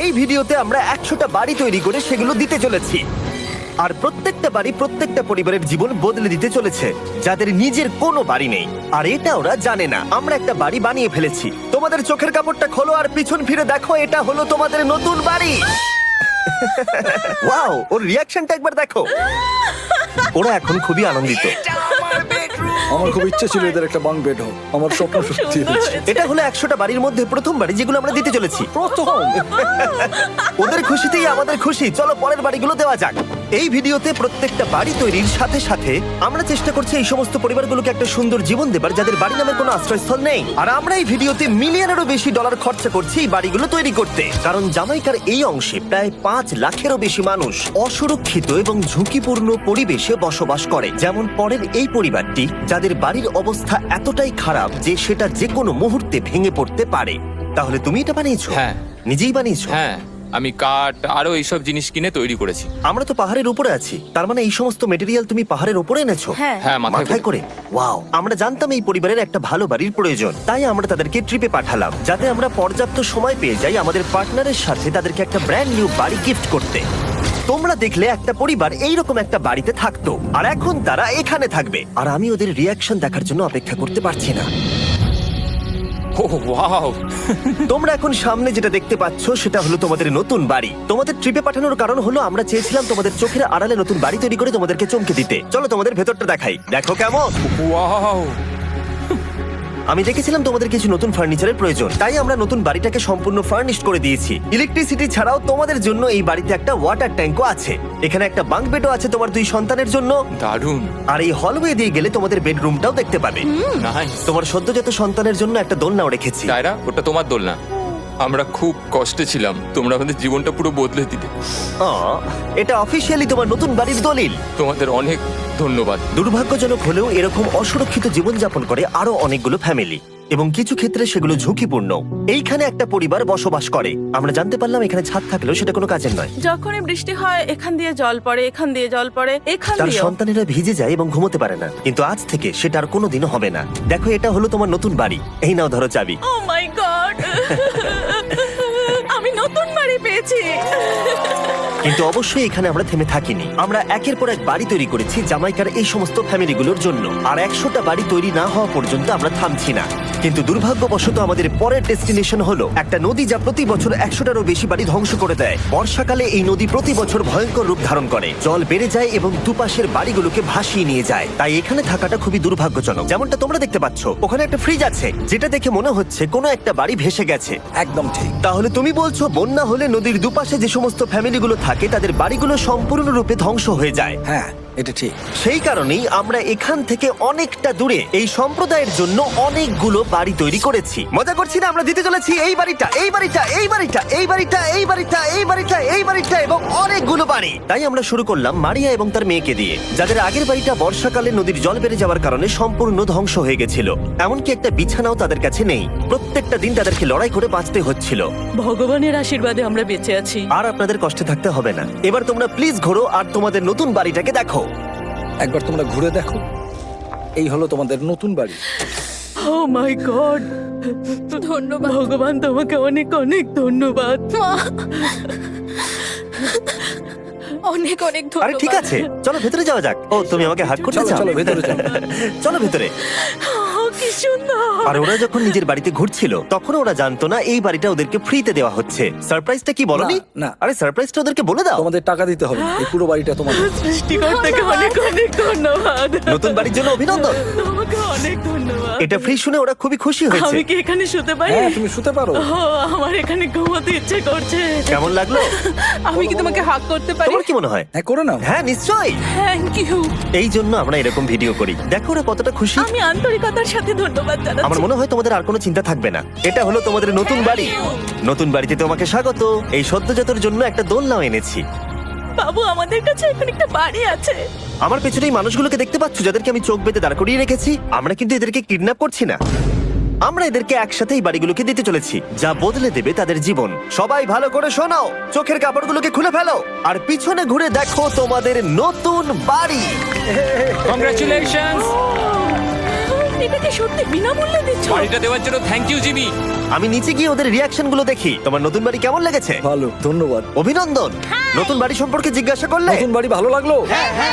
এই ভিডিওতে আমরা 100টা বাড়ি তৈরি করে সেগুলো দিতে চলেছি। আর প্রত্যেকটা বাড়ি প্রত্যেকটা পরিবারের জীবন বদলে দিতে চলেছে, যাদের নিজের কোনো বাড়ি নেই। আর এটা ওরা জানে না। আমরা একটা বাড়ি বানিয়ে ফেলেছি। তোমাদের চোখের কাপড়টা খোলো আর পিছন ফিরে দেখো, এটা হলো তোমাদের নতুন বাড়ি। ওয়াও, ওর রিয়াকশনটা একবার দেখো। ওরা এখন খুবই আনন্দিত। আমার খুব ইচ্ছে ছিল এদের একটা বাঙ্ক বেড হোক, আমার স্বপ্ন সত্যি হয়েছে। এটা হলো 100টা বাড়ির মধ্যে প্রথম বাড়ি যেগুলো আমরা দিতে চলেছি। প্রথম ওদের খুশিতেই আমাদের খুশি। চলো পরের বাড়িগুলো দেওয়া যাক। এই ভিডিওতে প্রত্যেকটা বাড়ি তৈরির সাথে সাথে আমরা চেষ্টা করছি এই সমস্ত পরিবারগুলোকে একটা সুন্দর জীবন দেবার যাদের বাড়ি নামের কোনো আশ্রয়স্থল নেই। আর আমরা এই ভিডিওতে মিলিয়নেরও বেশি ডলার খরচা করছি এই বাড়িগুলো তৈরি করতে, কারণ জামাইকার এই অংশে প্রায় 5 লাখেরও বেশি মানুষ অসুরক্ষিত এবং ঝুঁকিপূর্ণ পরিবেশে বসবাস করে। যেমন পরের এই পরিবারটি, যাদের বাড়ির অবস্থা এতটাই খারাপ যে সেটা যে কোনো মুহূর্তে ভেঙে পড়তে পারে। তাহলে তুমি এটা বানিয়েছো? হ্যাঁ। নিজেই বানিয়েছো? হ্যাঁ, আমি কাঠ আরো এইসব জিনিস কিনে তৈরি করেছি। আমরা তো পাহাড়ের উপরে আছি, তার মানে এই সমস্ত মেটেরিয়াল তুমি পাহাড়ের উপরে এনেছো? হ্যাঁ। হ্যাঁ, মাথায় করে। ওয়াও, আমরা জানতাম এই পরিবারের একটা ভালো বাড়ির প্রয়োজন, তাই আমরা তাদেরকে ট্রিপে পাঠালাম যাতে আমরা পর্যাপ্ত সময় পেয়ে যাই আমাদের পার্টনারের সাথে তাদেরকে একটা ব্র্যান্ড নিউ বাড়ি গিফট করতে। তোমরা দেখলে একটা পরিবার এইরকম একটা বাড়িতে থাকতো, আর এখন তারা এখানে থাকবে। আর আমি ওদের রিয়াকশন দেখার জন্য অপেক্ষা করতে পারছি না। ও ওয়াও, তোমরা এখন সামনে যেটা দেখতে পাচ্ছ সেটা হলো তোমাদের নতুন বাড়ি। তোমাদের ট্রিপে পাঠানোর কারণ হলো আমরা চেয়েছিলাম তোমাদের চোখের আড়ালে নতুন বাড়ি তৈরি করে তোমাদেরকে চমকে দিতে। চলো তোমাদের ভেতরটা দেখাই, দেখো কেমন। ওয়াও। আমি দেখেছিলাম তোমাদের কিছু নতুন ফার্নিচারের প্রয়োজন, তাই আমরা নতুন বাড়িটাকে সম্পূর্ণ ফার্নিশড করে দিয়েছি। ইলেকট্রিসিটি ছাড়াও তোমাদের জন্য এই বাড়িতে একটা ওয়াটার ট্যাঙ্কও আছে। এখানে একটা বাঙ্ক বেডও আছে তোমার 2 সন্তানের জন্য। দারুণ। আর এই হলওয়ে দিয়ে গেলে তোমাদের বেডরুমটাও দেখতে পাবে। নাইস। তোমার সদ্যজাত সন্তানের জন্য একটা দোলনাও রেখেছি। টায়রা, ওটা তোমার দোলনা। আমরা খুব কষ্টে ছিলাম, তোমরা আমাদের জীবনটা পুরো বদলে দিলে। এটা অফিসিয়ালি তোমার নতুন বাড়ির দলিল। তোমাদের অনেক ধন্যবাদ। দুর্ভাগ্যজনক হলেও এরকম অসুরক্ষিত জীবনযাপন করে আরো অনেকগুলো ফ্যামিলি, এবং কিছু ক্ষেত্রে সেগুলো ঝুঁকিপূর্ণ। এইখানে একটা পরিবার বসবাস করে। আমরা জানতে পারলাম এখানে ছাদ থাকলেও সেটা কোনো কাজের নয়। যখনই বৃষ্টি হয় এখান দিয়ে জল পড়ে, এখান দিয়ে জল পড়ে, এখান তার দিয়ে। সন্তানেরা ভিজে যায় এবং ঘুমোতে পারে না, কিন্তু আজ থেকে সেটা আর কোনোদিনও হবে না। দেখো, এটা হলো তোমার নতুন বাড়ি। এই নাও, ধরো চাবি। ও মাই গড, আমি নতুন বাড়ি পেয়েছি। কিন্তু অবশ্যই এখানে আমরা থেমে থাকিনি। আমরা একের পর এক বাড়ি তৈরি করেছি জামাইকার এই সমস্ত ফ্যামিলিগুলোর জন্য। আর 100টা বাড়ি তৈরি না হওয়া পর্যন্ত আমরা থামছি না। কিন্তু দুর্ভাগ্যবশত আমাদের পরের ডেস্টিনেশন হলো একটা নদী, যা প্রতি বছর 100টারও বেশি বাড়ি ধ্বংস করে দেয়। বর্ষাকালে এই নদী প্রতি বছর ভয়ঙ্কর রূপ ধারণ করে, জল বেড়ে যায় এবং দুপাশের বাড়িগুলোকে ভাসিয়ে নিয়ে যায়। তাই এখানে থাকাটা খুবই দুর্ভাগ্যজনক। যেমনটা তোমরা দেখতে পাচ্ছ, ওখানে একটা ফ্রিজ আছে যেটা দেখে মনে হচ্ছে কোনো একটা বাড়ি ভেসে গেছে। একদম ঠিক। তাহলে তুমি বলছো বন্যা হলে নদীর দুপাশে যে সমস্ত ফ্যামিলিগুলো থাকে তাদের বাড়িগুলো সম্পূর্ণরূপে ধ্বংস হয়ে যায়। হ্যাঁ, এটা ঠিক। সেই কারণেই আমরা এখান থেকে অনেকটা দূরে এই সম্প্রদায়ের জন্য অনেকগুলো বাড়ি তৈরি করেছি। মজা করছি না? আমরা দিতে চলেছি এই বাড়িটা, এই বাড়িটা, এই বাড়িটা, এই বাড়িটা, এই বাড়িটা, এই বাড়িটা, এই বাড়িটা এবং অনেকগুলো বাড়ি। তাই আমরা শুরু করলাম মারিয়া এবং তার মেয়েকে দিয়ে, যাদের আগের বাড়িটা বর্ষাকালে নদীর জল বেড়ে যাওয়ার কারণে সম্পূর্ণ ধ্বংস হয়ে গেছিল। এমনকি একটা বিছানাও তাদের কাছে নেই। প্রত্যেকটা দিন তাদেরকে লড়াই করে বাঁচতে হচ্ছিল। ভগবানের আশীর্বাদে আমরা বেঁচে আছি। আর আপনাদের কষ্টে থাকতে হবে না। এবার তোমরা প্লিজ ঘোরো আর তোমাদের নতুন বাড়িটাকে দেখো। একবার তোমরা ঘুরে দেখো, এই হলো তোমাদের নতুন বাড়ি। ও মাই গড, ধন্যবাদ ভগবান, তোমাকে অনেক অনেক ধন্যবাদ। অনেক অনেক আরে ঠিক আছে, চলো ভেতরে যাওয়া যাক। ও, তুমি আমাকে হাত করতে চলো চাও? চলো ভেতরে চলো। চলো ভেতরে। কি সুন্দর। আর ওরা যখন নিজের বাড়িতে ঘুরছিল তখন ওরা জানতো না এই বাড়িটা ওদেরকে ফ্রিতে দেওয়া হচ্ছে। সারপ্রাইজটা কি বলনি? না, না। আরে সারপ্রাইজটা ওদেরকে বলে দাও। তোমাদের টাকা দিতে হবে, এই পুরো বাড়িটা তোমাদের। সৃষ্টিকর্তাকে অনেক অনেক ধন্যবাদ। নতুন বাড়ির জন্য অভিনন্দন। তোমাকে অনেক ধন্যবাদ। এটা ফ্রি শুনে ওরা খুবই খুশি হয়েছে। আমি কি এখানে শুতে পারি? হ্যাঁ, তুমি শুতে পারো। ও, আমার এখানে ঘুমোতে ইচ্ছে করছে। কেমন লাগলো? আমি কি তোমাকে হাগ করতে পারি? তোমার কি মনে হয়? হ্যাঁ, করে নাও। হ্যাঁ, নিশ্চয়ই। Thank you. এই জন্য আমরা এরকম ভিডিও করি। দেখো ওরা কতটা খুশি। আমি আন্তরিকতার সাথে ধন্যবাদ জানাচ্ছি। আমার মনে হয় তোমাদের আর কোনো চিন্তা থাকবে না। এটা হলো তোমাদের নতুন বাড়ি। নতুন বাড়িতে তোমাকে স্বাগত। এই সদ্যজাতর জন্য একটা দোলনাও এনেছি। বাবু, আমাদের কাছে এখন একটা বাড়ি আছে। আমার পেছনে এই মানুষগুলোকে দেখতে পাচ্ছ, যাদেরকে আমি চোখ বেঁধে দাঁড় করিয়ে রেখেছি? আমরা কিন্তু এদেরকে কিডন্যাপ করছি না। আমরা এদেরকে একসাথে এই বাড়িগুলোকে দিতে চলেছি, যা বদলে দেবে তাদের জীবন। সবাই ভালো করে শোনাও, চোখের কাপড়গুলোকে খুলে ফেলো আর পিছনে ঘুরে দেখো তোমাদের নতুন বাড়ি। কংগ্রাচুলেশনস। এটাকে সত্যি বিনামূল্যে দিচ্ছ? বাড়িটা দেওয়ার জন্য থ্যাংক ইউ জিমি। আমি নিচে গিয়ে ওদের রিয়াকশন গুলো দেখি। তোমার নতুন বাড়ি কেমন লেগেছে? ভালো, ধন্যবাদ। অভিনন্দন। নতুন বাড়ি সম্পর্কে জিজ্ঞাসা করলে? নতুন বাড়ি ভালো লাগলো?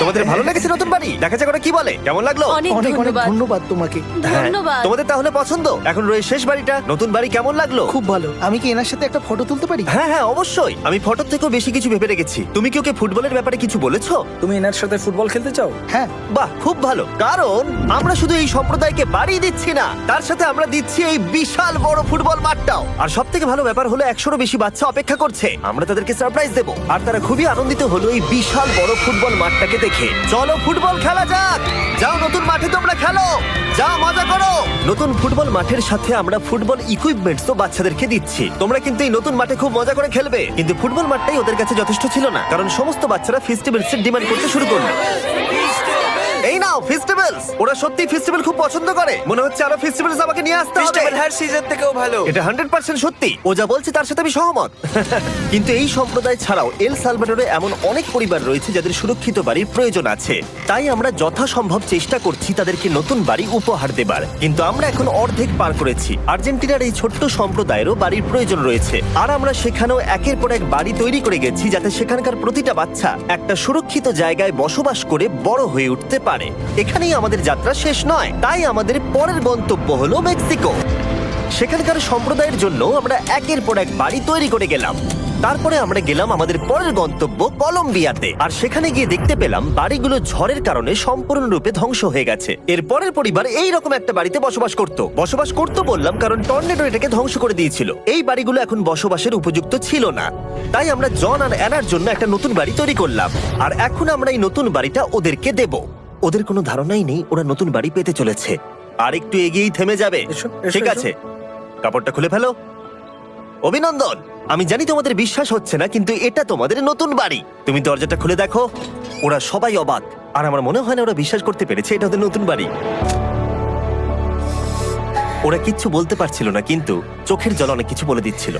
তোমাদের ভালো লেগেছে নতুন বাড়ি? দেখা যাক ওরা কি বলে। কেমন লাগলো? অনেক অনেক অনেক ধন্যবাদ। ধন্যবাদ তোমাকে। হ্যাঁ, ধন্যবাদ। তোমাদের তাহলে পছন্দ? এখন রয়েছে শেষ বাড়িটা। নতুন বাড়ি কেমন লাগলো? খুব ভালো। আমি কি এনার সাথে একটা ফটো তুলতে পারি? হ্যাঁ হ্যাঁ অবশ্যই। আমি ফটোর থেকেও বেশি কিছু ভেবে রেখেছি। তুমি কি ওকে ফুটবলের ব্যাপারে কিছু বলেছো? তুমি এনার সাথে ফুটবল খেলতে চাও? হ্যাঁ। বাহ, খুব ভালো। কারণ আমরা শুধু এই সম্প্রদায়কে বাড়ি দিচ্ছি না, তার সাথে আমরা দিচ্ছি এই বিশাল বড় ফুটবল মাঠটাও। আর সব থেকে ভালো ব্যাপার হলো 100-রও বেশি বাচ্চা অপেক্ষা করছে। আমরা তাদেরকে সারপ্রাইজ দেবো। আর তারা খুবই আনন্দিত হলো এই বিশাল বড় ফুটবল মাঠটাকে দেখে। চলো ফুটবল খেলা যাক। যাও নতুন মাঠে তোমরা খেলো, যাও মজা করো। নতুন ফুটবল মাঠের সাথে আমরা ফুটবল ইকুইপমেন্টসও বাচ্চাদেরকে দিচ্ছি। তোমরা কিন্তু এই নতুন মাঠে খুব মজা করে খেলবে। কিন্তু ফুটবল মাঠটাই ওদের কাছে যথেষ্ট ছিল না, কারণ সমস্ত বাচ্চারা ফেস্টিভ্যালস এর ডিমান্ড করতে শুরু করলো। এই নাও ফেস্টিভ্যালস। ওরা সত্যি ফেস্টিভ্যাল খুব পছন্দ করে। মনে হচ্ছে আরো ফেস্টিভ্যালস আমাকে নিয়ে আসতে হবে। হ্যার সিজন থেকেও ভালো। এটা 100% সত্যি। ও যা বলছে তার সাথে আমি সহমত। কিন্তু এই সম্প্রদায় ছাড়াও এল সালভাডোরে এমন অনেক পরিবার রয়েছে যাদের সুরক্ষিত বাড়ির প্রয়োজন আছে। তাই আমরা যথাসম্ভব চেষ্টা করছি তাদেরকে নতুন বাড়ি উপহার দেবার। কিন্তু আমরা এখন অর্ধেক পার করেছি। আর্জেন্টিনার এই ছোট্ট সম্প্রদায়েরও বাড়ির প্রয়োজন রয়েছে। আর আমরা সেখানেও একের পর এক বাড়ি তৈরি করে গেছি, যাতে সেখানকার প্রতিটা বাচ্চা একটা সুরক্ষিত জায়গায় বসবাস করে বড় হয়ে উঠতে পারে। এখানেই আমাদের যাত্রা শেষ নয়, তাই আমাদের পরের গন্তব্য হলো মেক্সিকো। সেখানকার সম্প্রদায়ের জন্য আমরা একের পর এক বাড়ি তৈরি করে গেলাম। তারপরে আমরা গেলাম আমাদের পরের গন্তব্য কলম্বিয়াতে। আর সেখানে গিয়ে দেখতে পেলাম বাড়িগুলো ঝড়ের কারণে সম্পূর্ণরূপে ধ্বংস হয়ে গেছে। এর পরের পরিবার এই রকম একটা বাড়িতে বসবাস করত বললাম কারণ টর্নেডো এটাকে ধ্বংস করে দিয়েছিল। এই বাড়িগুলো এখন বসবাসের উপযুক্ত ছিল না। তাই আমরা জন আর অ্যানার জন্য একটা নতুন বাড়ি তৈরি করলাম। আর এখন আমরা এই নতুন বাড়িটা ওদেরকে দেব। ওদের কোনো ধারণাই নেই ওরা নতুন বাড়ি পেতে চলেছে। আর একটু এগিয়েই থেমে যাবে। এসো, এসো, ঠিক এসো। আছে, কাপড়টা খুলে ফেলো। অভিনন্দন। আমি জানি তোমাদের বিশ্বাস হচ্ছে না, কিন্তু এটা তোমাদের নতুন বাড়ি। তুমি দরজাটা খুলে দেখো। ওরা সবাই অবাক। আর আমার মনে হয় না ওরা বিশ্বাস করতে পেরেছে এটা ওদের নতুন বাড়ি। ওরা কিচ্ছু বলতে পারছিল না, কিন্তু চোখের জল অনেক কিছু বলে দিচ্ছিল।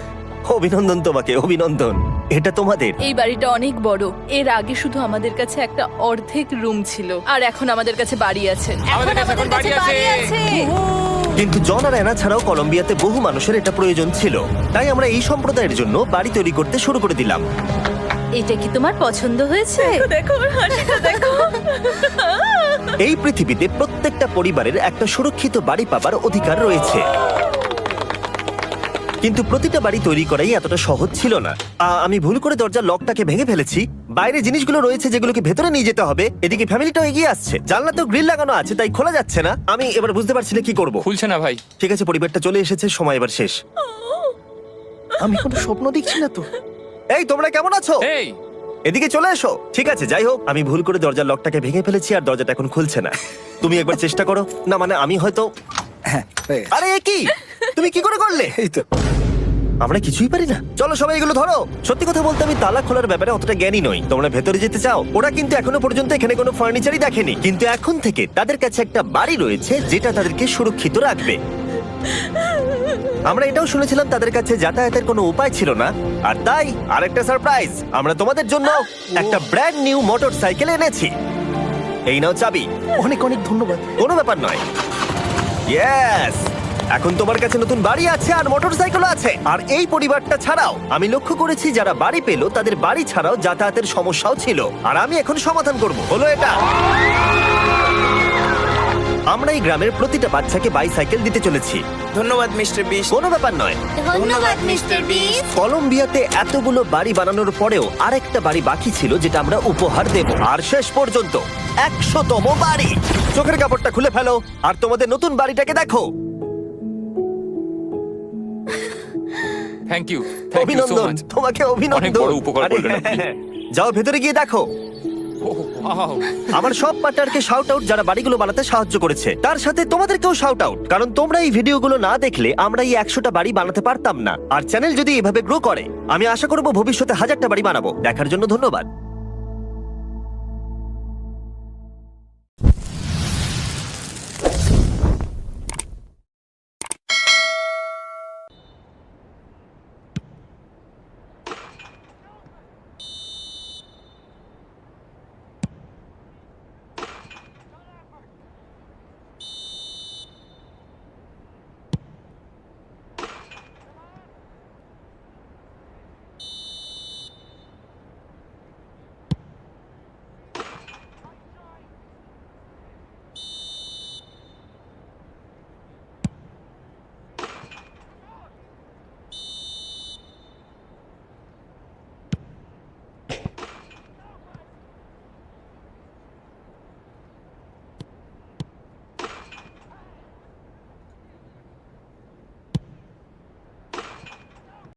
অভিনন্দন তোমাকে, অভিনন্দন। এটা তোমাদের। এই বাড়িটা অনেক বড়। এর আগে শুধু আমাদের কাছে একটা অর্ধেক রুম ছিল, আর এখন আমাদের কাছে বাড়ি আছে। আমাদের কাছে এখন বাড়ি আছে। কিন্তু জন আর অ্যানা ছাড়াও কলম্বিয়াতে বহু মানুষের এটা প্রয়োজন ছিল। তাই আমরা এই সম্প্রদায়ের জন্য বাড়ি তৈরি করতে শুরু করে দিলাম। এটা কি তোমার পছন্দ হয়েছে? দেখো ওর হাসিটা দেখো। এই পৃথিবীতে প্রত্যেকটা পরিবারের একটা সুরক্ষিত বাড়ি পাবার অধিকার রয়েছে। কিন্তু প্রতিটা বাড়ি তৈরি করাই এতটা সহজ ছিল না। আমি ভুল করে দরজার লকটাকে ভেঙে ফেলেছি। বাইরে জিনিসগুলো রয়েছে যেগুলোকে ভেতরে নিয়ে যেতে হবে। এদিকে ফ্যামিলিটাও এগিয়ে আসছে। জানলাতেও গ্রিল লাগানো আছে, তাই খোলা যাচ্ছে না। আমি এবার বুঝতে পারছি না কি করব। খুলছে না ভাই। ঠিক আছে, পরিবারটা চলে এসেছে, সময় এবার শেষ। আমি কোনো স্বপ্ন দেখছি না তো। এই তোমরা কেমন আছো? এই এদিকে চলে এসো। ঠিক আছে, যাই হোক, আমি ভুল করে দরজার লকটাকে ভেঙে ফেলেছি আর দরজাটা এখন খুলছে না। তুমি একবার চেষ্টা করো না। মানে আমি হয়তো। হ্যাঁ, হয়ে গেছে। আরে এ কি? তুমি কি করে করলে? এই তো। আমরা কিছুই পারি না। চলো সবাই এগুলো ধরো। সত্যি কথা বলতে আমি তালা খোলার ব্যাপারে অতটা জ্ঞানী নই। তোমরা ভেতরে যেতে চাও? ওরা কিন্তু এখনো পর্যন্ত এখানে কোনো ফার্নিচারই দেখেনি, কিন্তু এখন থেকে তাদের কাছে একটা বাড়ি রয়েছে যেটা তাদেরকে সুরক্ষিত রাখবে। আমরা এটাও শুনেছিলাম তাদের কাছে যাতায়াতের কোনো উপায় ছিল না, আর তাই আরেকটা সারপ্রাইজ। আমরা তোমাদের জন্য একটা ব্র্যান্ড নিউ মোটরসাইকেল এনেছি। এই নাও চাবি। অনেক অনেক ধন্যবাদ। কোনো ব্যাপার নয়। ইয়েস, এখন তোমার কাছে নতুন বাড়ি আছে আর মোটরসাইকেল আছে। আর এই পরিবারটা ছাড়াও আমি লক্ষ্য করেছি যারা বাড়ি পেল তাদের বাড়ি ছাড়াও যাতায়াতের সমস্যাও ছিল, আর আমি এখন সমাধান করব। হলো এটা। আমরা এই গ্রামের প্রতিটা বাচ্চাকে বাইসাইকেল দিতে চলেছি। ধন্যবাদ মিস্টার বিস্ট। কোনো ব্যাপার নয়। ধন্যবাদ মিস্টার বিস্ট। কলম্বিয়াতে এতগুলো বাড়ি বানানোর পরেও আরেকটা বাড়ি বাকি ছিল যেটা আমরা উপহার দেব। আর শেষ পর্যন্ত 100তম বাড়ি। চোখের কাপড়টা খুলে ফেলো আর তোমাদের নতুন বাড়িটাকে দেখো। Thank you, thank you so অভিনন্দন, মাচ। তোমাকে অনেক অভিনন্দন। বড় উপকার আরে, করলেন আপনি। যাও ভেতরে গিয়ে দেখো। ওয়াও। আমার সব পার্টনারকে শাউট আউট যারা বাড়িগুলো বানাতে সাহায্য করেছে। তার সাথে তোমাদেরকেও শাউট আউট, কারণ তোমরা এই ভিডিওগুলো না দেখলে আমরা এই 100টা বাড়ি বানাতে পারতাম না। আর চ্যানেল যদি এভাবে গ্রো করে, আমি আশা করব ভবিষ্যতে 1000টা বাড়ি বানাবো। দেখার জন্য ধন্যবাদ।